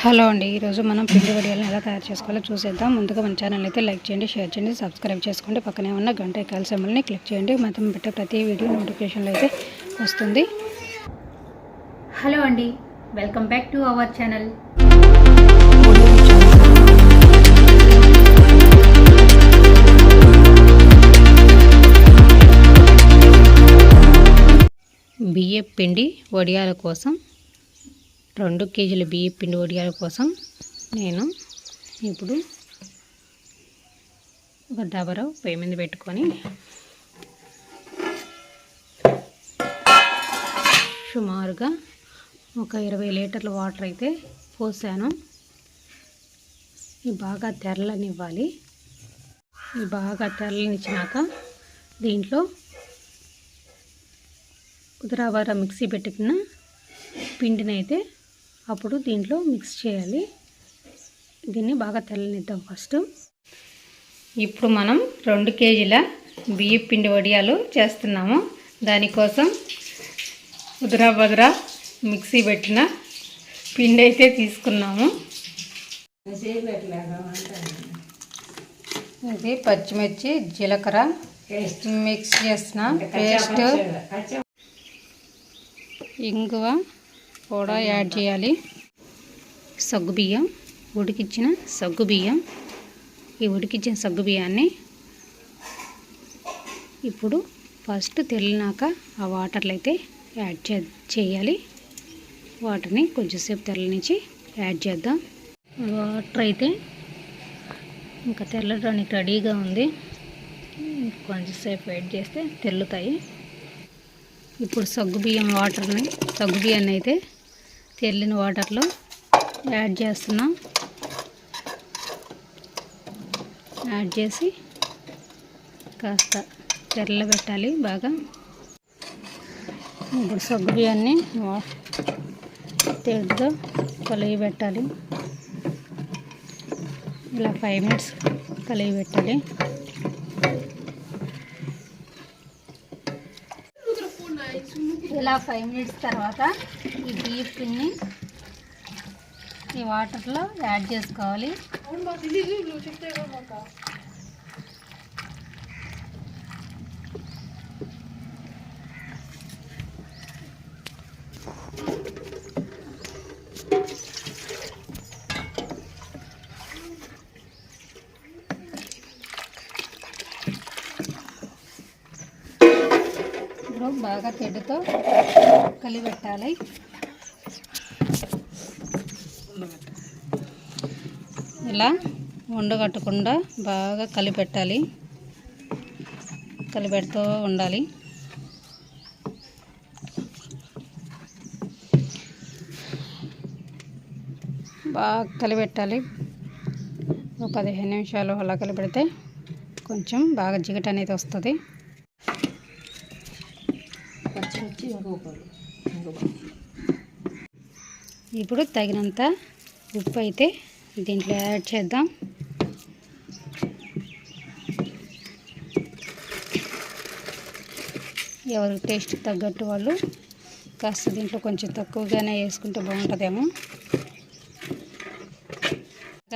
Hello అండి, ఈరోజు మనం పిండి వడియాలను ఎలా తయారు చేసుకోవాలో చూసేద్దాం. ముందుగా మన ఛానల్ అయితే లైక్ చేయండి, షేర్ చేయండి, సబ్స్క్రైబ్ చేసుకోండి. పక్కనే ఉన్న గంట ఐకాన్ సింబల్ని క్లిక్ చేయండి. మనం పెట్టే ప్రతి వీడియో నోటిఫికేషన్లో అయితే వస్తుంది. హలో అండి, welcome back to our channel. బియ్యం పిండి వడియాల కోసం 2 కేజీల బియ్యం పిండి వడియాల కోసం నేను ఇప్పుడు ఒక డబర పొయ్యి మీద పెట్టుకొని సుమారుగా ఒక 20 లీటర్ల వాటర్ అయితే పోసాను. ఇవి బాగా తెరలనివ్వాలి. ఇవి బాగా తెరలనిచ్చినాక దీంట్లో ఉదరావర మిక్సీ పెట్టుకున్న పిండిని అయితే అప్పుడు దీంట్లో మిక్స్ చేయాలి. దీన్ని బాగా తెల్లనిద్దాం ఫస్ట్. ఇప్పుడు మనం 2 కేజీల బియ్యం పిండి వడియాలు చేస్తున్నాము. దానికోసం ఉదరా మిక్సీ పెట్టిన పిండి అయితే తీసుకున్నాము. ఇది పచ్చిమిర్చి, జీలకర్ర మిక్స్ చేసిన పేస్ట్, ఇంగువ కూడా యాడ్ చేయాలి. సగ్గుబియ్యం, ఉడికించిన సగ్గుబియ్యం. ఈ ఉడికించిన సగ్గుబియ్యాన్ని ఇప్పుడు ఫస్ట్ తెల్లినాక ఆ వాటర్లో అయితే యాడ్ చేయాలి. వాటర్ని కొంచెంసేపు తెల్లనించి యాడ్ చేద్దాం. వాటర్ అయితే ఇంకా తెల్లడానికి రెడీగా ఉంది. కొంచెంసేపు వెయిట్ చేస్తే తెల్లుతాయి. ఇప్పుడు సగ్గుబియ్యాన్ని అయితే తెల్లిన వాటర్లో యాడ్ చేస్తున్నాం. యాడ్ చేసి కాస్త తెల్లబెట్టాలి బాగా. ఇప్పుడు సగ్గుబియ్యాన్ని తెడ్తో కలిగిపెట్టాలి. ఇలా 5 మినిట్స్ కలిగిపెట్టాలి. ఇలా 5 మినిట్స్ తర్వాత ఈ బియ్యం పిండిని ఈ వాటర్లో యాడ్ చేసుకోవాలి. ఇప్పుడు బాగా తెడ్డుతో కలిపెట్టాలి. ఇలా ఉండగట్టకుండా బాగా కలిపెట్టాలి. కలిపెడుతూ ఉండాలి. బాగా కలిపెట్టాలి. ఒక 15 నిమిషాలు అలా కలిపెడితే కొంచెం బాగా జిగట అనేది వస్తుంది. ఇప్పుడు తగినంత ఉప్పు అయితే దీంట్లో యాడ్ చేద్దాం. ఎవరి టేస్ట్ తగ్గట్టు వాళ్ళు కాస్త దీంట్లో కొంచెం తక్కువగానే వేసుకుంటే బాగుంటుందేమో.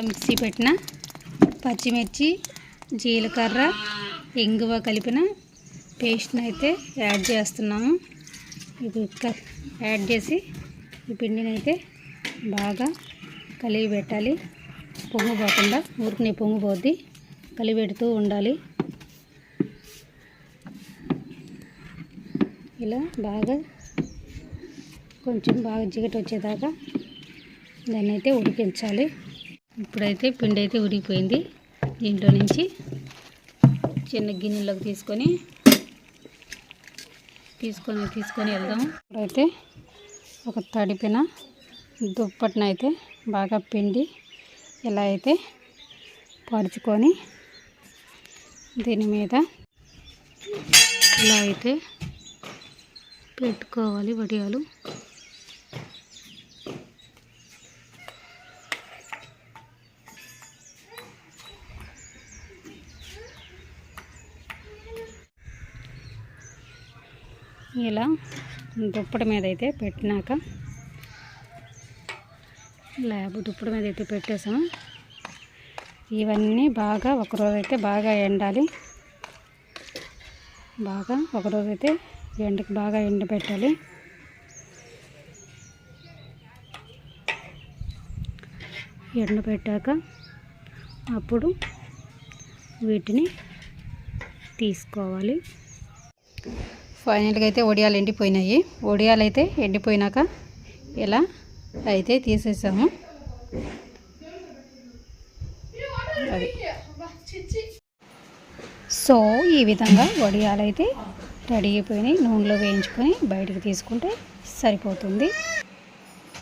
మిక్సీ పెట్టిన పచ్చిమిర్చి, జీలకర్ర, ఇంగువ కలిపిన పేస్ట్ని అయితే యాడ్ చేస్తున్నాము. ఇప్పుడు యాడ్ చేసి ఈ పిండిని అయితే బాగా కలిగి పెట్టాలి. పొంగు పోకుండా ఊరికి పొంగు పోద్ది. కలిపెడుతూ ఉండాలి. ఇలా బాగా కొంచెం బాగా జిగట వచ్చేదాకా దాన్ని అయితే ఉడికించాలి. ఇప్పుడైతే పిండి అయితే ఉడికిపోయింది. దీంట్లో నుంచి చిన్న గిన్నెలోకి తీసుకొని వెళ్దాం. ఇప్పుడైతే ఒక తడిపిన దుప్పటిని అయితే బాగా పిండి ఇలా అయితే పరుచుకొని దీని మీద ఇలా అయితే పెట్టుకోవాలి వడియాలు. ఇలా దుప్పటి మీద అయితే పెట్టినాక ల్యాబ్ దుప్పుడు మీద అయితే పెట్టేసాము. ఇవన్నీ బాగా ఒకరోజు అయితే బాగా ఎండాలి. బాగా ఒకరోజు అయితే ఎండకి బాగా ఎండబెట్టాలి. ఎండబెట్టాక అప్పుడు వీటిని తీసుకోవాలి. ఫైనల్గా అయితే వడియాలు ఎండిపోయినాయి. వడియాలు అయితే ఎండిపోయినాక ఇలా అయితే తీసేసాము. అది సో ఈ విధంగా వడియాలు అయితే రెడీ అయిపోయినాయి. నూనెలో వేయించుకొని బయటికి తీసుకుంటే సరిపోతుంది.